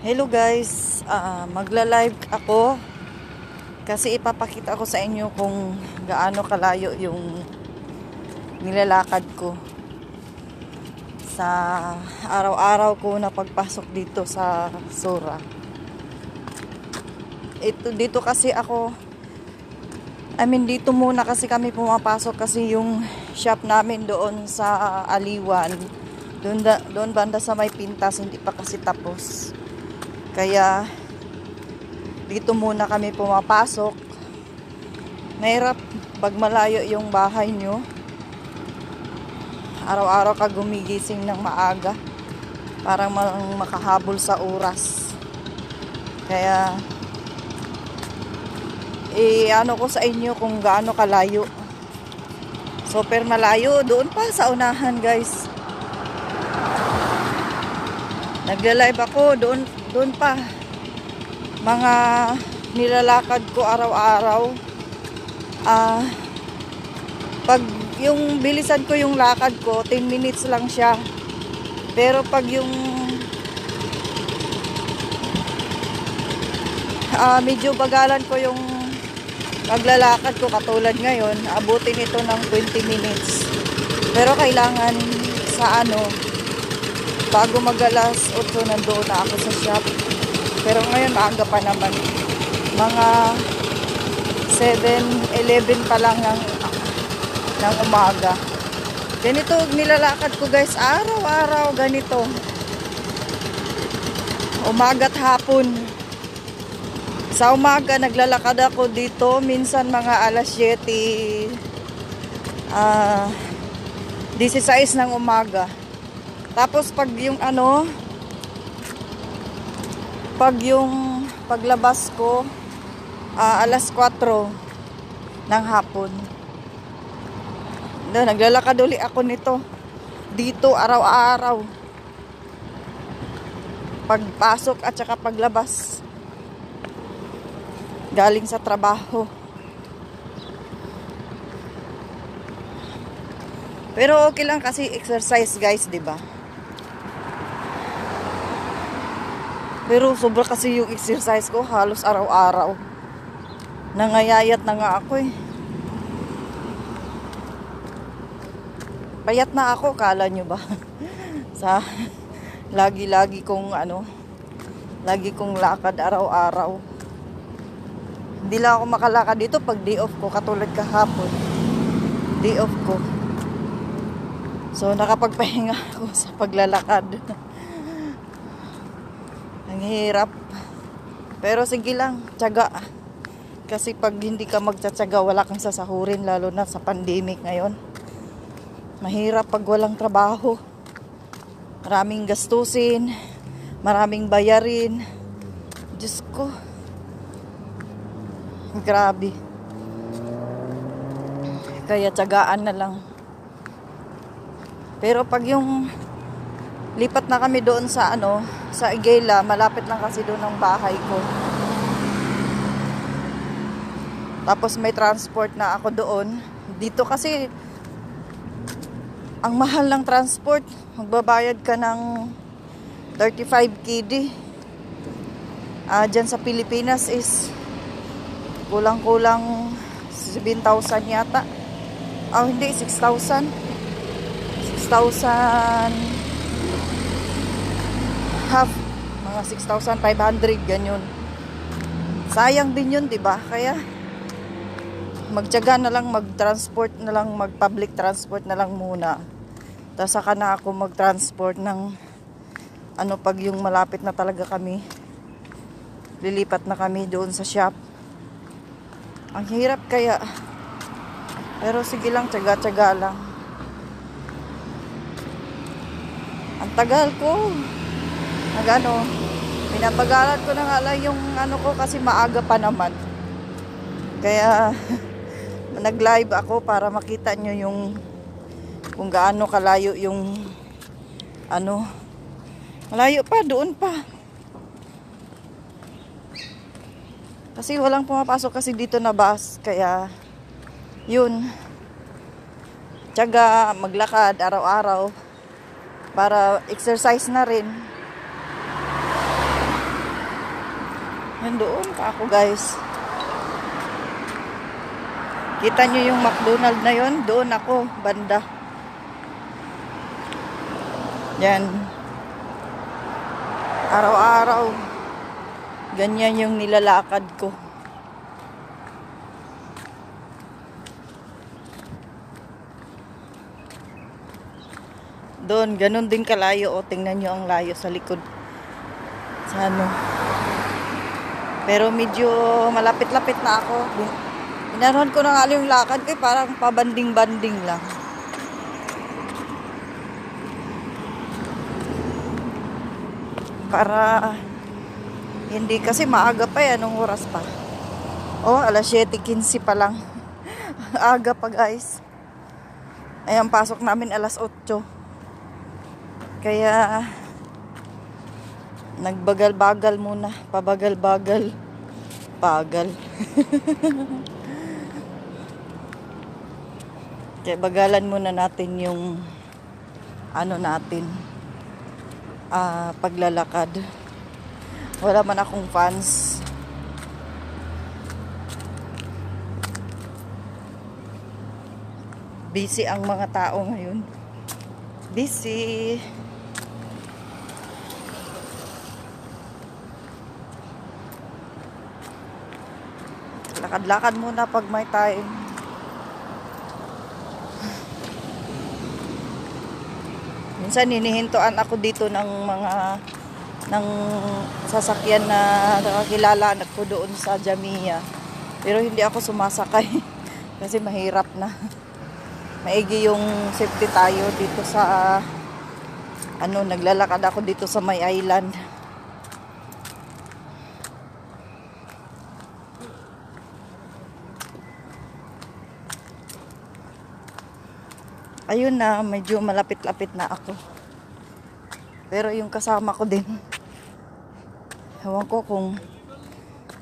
Hello guys, magla-live ako kasi ipapakita ko sa inyo kung gaano kalayo yung nilalakad ko sa araw-araw ko na pagpasok dito sa Sora. Dito kasi ako, dito muna kasi kami pumapasok kasi yung shop namin doon sa Aliwan, doon banda sa may pintas, hindi pa kasi tapos. Kaya dito muna kami pumapasok. Mahirap pag malayo yung bahay nyo. Araw-araw ka gumigising ng maaga para makahabol sa oras. Kaya ano ko sa inyo kung gaano kalayo. Super malayo. Doon pa sa unahan guys. Nagla-live ako doon pa. Mga nilalakad ko araw-araw. Pag yung bilisan ko yung lakad ko, 10 minutes lang siya. Pero pag yung medyo bagalan ko yung paglalakad ko katulad ngayon, abutin ito ng 20 minutes. Pero kailangan sa bago mag-alas 8 nandoon na ako sa shop. Pero ngayon maaga pa naman. Mga 7:11 pa lang ng umaga. Ganito nilalakad ko guys, araw-araw ganito. Umaga't hapon. Sa umaga naglalakad ako dito, minsan mga alas 7, 16 ng umaga. Tapos pag yung paglabas ko, alas 4 ng hapon. Naglalakad uli ako nito. Dito araw-araw. Pagpasok at saka paglabas. Galing sa trabaho. Pero okay lang kasi exercise guys, 'di ba? Pero sobra kasi yung exercise ko halos araw-araw. Nangayayat na nga ako eh. Payat na ako, kala nyo ba? Sa lagi-lagi kong lagi kong lakad araw-araw. Hindi lang ako makalakad dito pag day off ko, katulad kahapon. Day off ko. So nakapagpahinga ako sa paglalakad. Ang hirap. Pero sige lang, tiyaga. Kasi pag hindi ka magtsatsaga, wala kang sasahurin, lalo na sa pandemic ngayon. Mahirap pag walang trabaho. Maraming gastusin, maraming bayarin. Diyos ko. Grabe. Kaya tiyagaan na lang. Pero pag yung lipat na kami doon sa sa Igela, malapit lang kasi doon ang bahay ko. Tapos may transport na ako doon. Dito kasi ang mahal ng transport. Magbabayad ka ng 35 KD. Diyan sa Pilipinas is kulang-kulang 7,000 yata. Hindi, 6,000. 6,000 half, mga 6,500 ganyan. Sayang din yun, 'di ba? Kaya magtiyaga na lang, mag-transport na lang, mag-public transport na lang muna. Tapos saka na ako mag-transport ng pag yung malapit na talaga kami. Lilipat na kami doon sa shop. Ang hirap kaya. Pero sige lang, tiyaga-tiyaga lang. Ang tagal ko. Pinapagalan ko na nga lang yung ko kasi maaga pa naman. Kaya nag-live ako para makita nyo yung kung gaano kalayo yung malayo pa, doon pa. Kasi walang pumapasok kasi dito na bus. Kaya yun, tiyaga maglakad araw-araw para exercise na rin. hanggang doon pa ako, guys. Kita nyo yung McDonald na yon, doon ako, banda. Yan. Araw-araw. Ganyan yung nilalakad ko. Doon, ganun din kalayo. O, tingnan nyo ang layo sa likod. Sa ano. Pero medyo malapit-lapit na ako. Inanuhan ko na nga yung lakad ko, parang pabanding-banding lang. Para hindi kasi maaga pa yan. Anong oras pa? Oh, alas 7:15 pa lang. Aga pa, guys. Ayan, pasok namin alas 8. Kaya nagbagal-bagal muna. Pabagal-bagal. Bagal. Kaya bagalan muna natin yung ano natin. Paglalakad. Wala man akong fans. Busy ang mga tao ngayon. Busy. Lakad-lakad muna pag may time. Minsan hinihintuan ako dito ng sasakyan na nakakilala ko doon sa Jamia. Pero hindi ako sumasakay kasi mahirap na. Maigi yung safety tayo dito sa naglalakad ako dito sa may island. Ayun na, medyo malapit-lapit na ako. Pero yung kasama ko din, ewan ko kung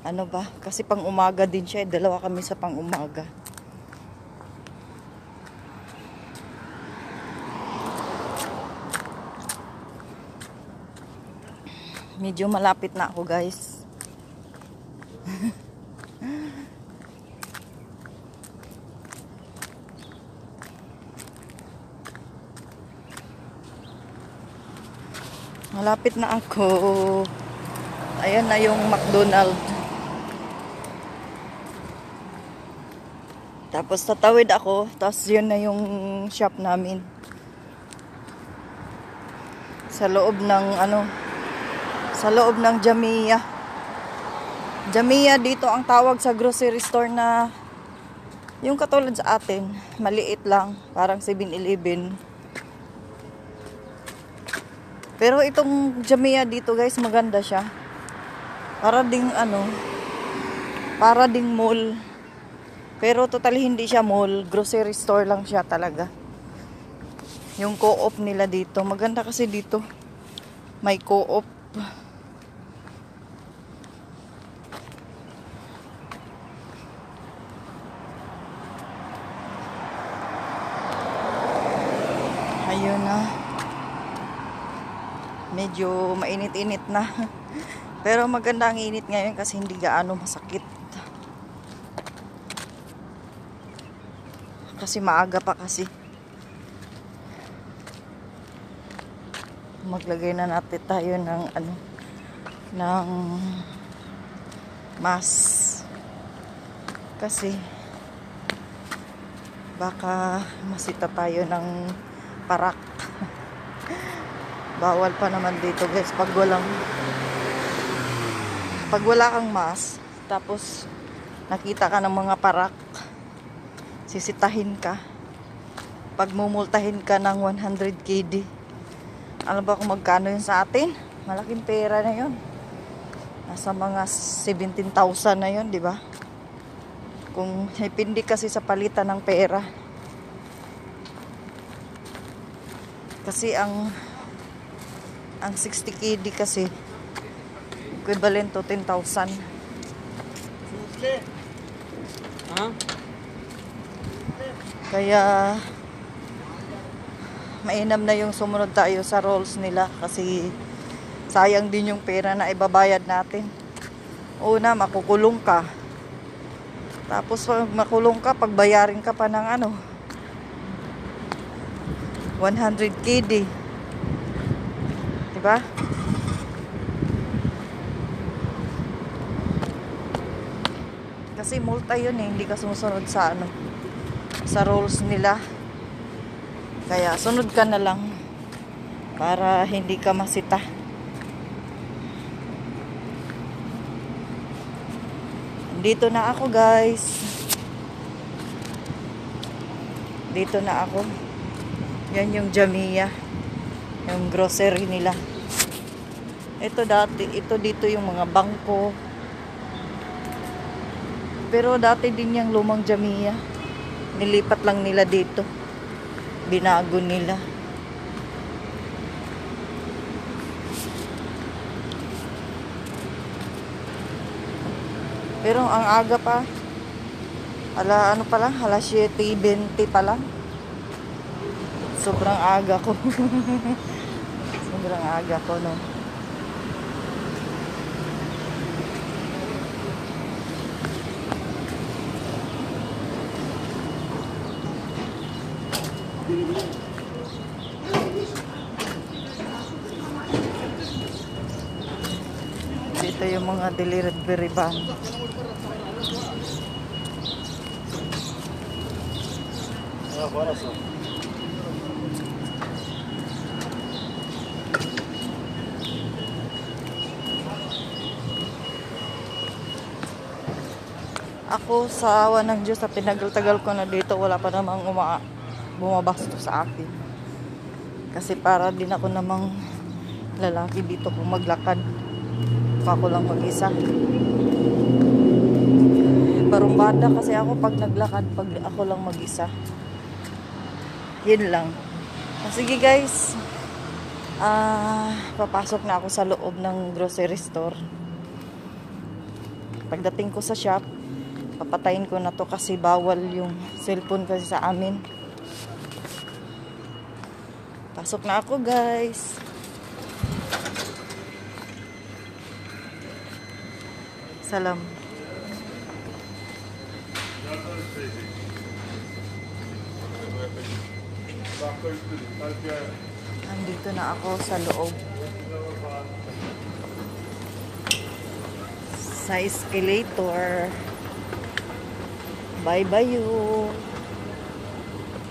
ano ba, kasi pang umaga din siya, dalawa kami sa pang umaga. Medyo malapit na ako, guys. Malapit na ako. Ayan na yung McDonald. Tapos tatawid ako. Tapos yun na yung shop namin. Sa loob ng sa loob ng Jamia. Jamia dito ang tawag sa grocery store na yung katulad sa atin. Maliit lang. Parang 7-Eleven. Pero itong Jamia dito, guys, maganda siya. Para ding para ding mall. Pero totally hindi siya mall, grocery store lang siya talaga. Yung co-op nila dito, maganda kasi dito. May co-op. Ayun na. Medyo mainit-init na. Pero maganda ang init ngayon kasi hindi gaano masakit. Kasi maaga pa kasi. Maglagay na natin tayo ng ng mask. Kasi baka masita tayo ng parak. Bawal pa naman dito, guys, pag wala kang mask, tapos nakita ka ng mga parak, sisitahin ka. Pag mumultahin ka ng 100 KD. Alam ba kung magkano yun sa atin? Malaking pera na yun. Nasa mga 17,000 na yun, di ba? Kung ipindi kasi sa palitan ng pera. Kasi ang 60 KD kasi equivalent to 10,000. Kaya mainam na yung sumunod tayo sa rules nila kasi sayang din yung pera na ibabayad natin. Una, makukulong ka. Tapos pag makulong ka, pagbayarin ka pa ng 100 KD. Diba? Kasi multa yun eh, hindi ka sumusunod sa sa rules nila. Kaya sunod ka na lang para hindi ka masita. Dito na ako, guys. Dito na ako. Yan yung Jamia, yung grocery nila. Ito dito yung mga bangko. Pero dati din yung lumang Jamia. Nilipat lang nila dito. Binago nila. Pero ang aga pa. Ano pa lang? 7:20 pa lang. Sobrang aga ko. Sobrang aga ko, no? Dito yung mga delivery van. Ako sa awa ng Diyos, sa tinagal-tagal ko na dito, wala pa namang bumabasto sa akin. Kasi para din ako namang lalaki dito kung maglakad. Ako lang mag-isa. Barumbada kasi ako pag naglakad, pag ako lang mag-isa. Yun lang. Sige guys, papasok na ako sa loob ng grocery store. Pagdating ko sa shop, papatayin ko na to kasi bawal yung cellphone kasi sa amin. Pasok na ako, guys. Salam. Andito na ako sa loob. Sa escalator. Bye-bye you.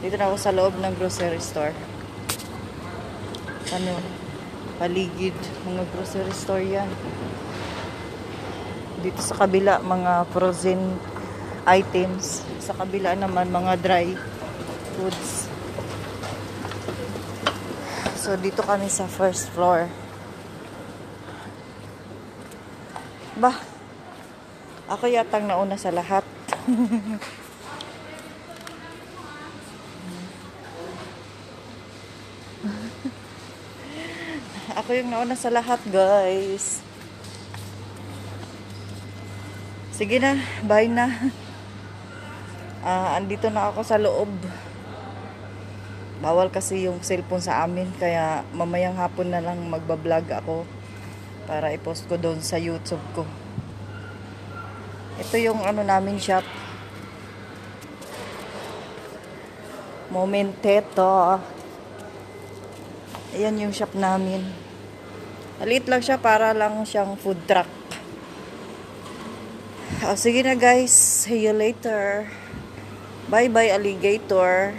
Dito na ako sa loob ng grocery store. Paligid. Mga grocery store yan. Dito sa kabila, mga frozen items. Sa kabila naman, mga dry foods. So, dito kami sa first floor. Ako yatang nauna sa lahat. Ako yung nauna sa lahat, guys. Sige na, bye na. Andito na ako sa loob. Bawal kasi yung cellphone sa amin, kaya mamayang hapon na lang magbablog ako para i-post ko doon sa YouTube ko. Ito yung namin shop. Momenteto. Ayan yung shop namin. Maliit lang siya, para lang siyang food truck. Sige na guys, see you later. Bye bye alligator.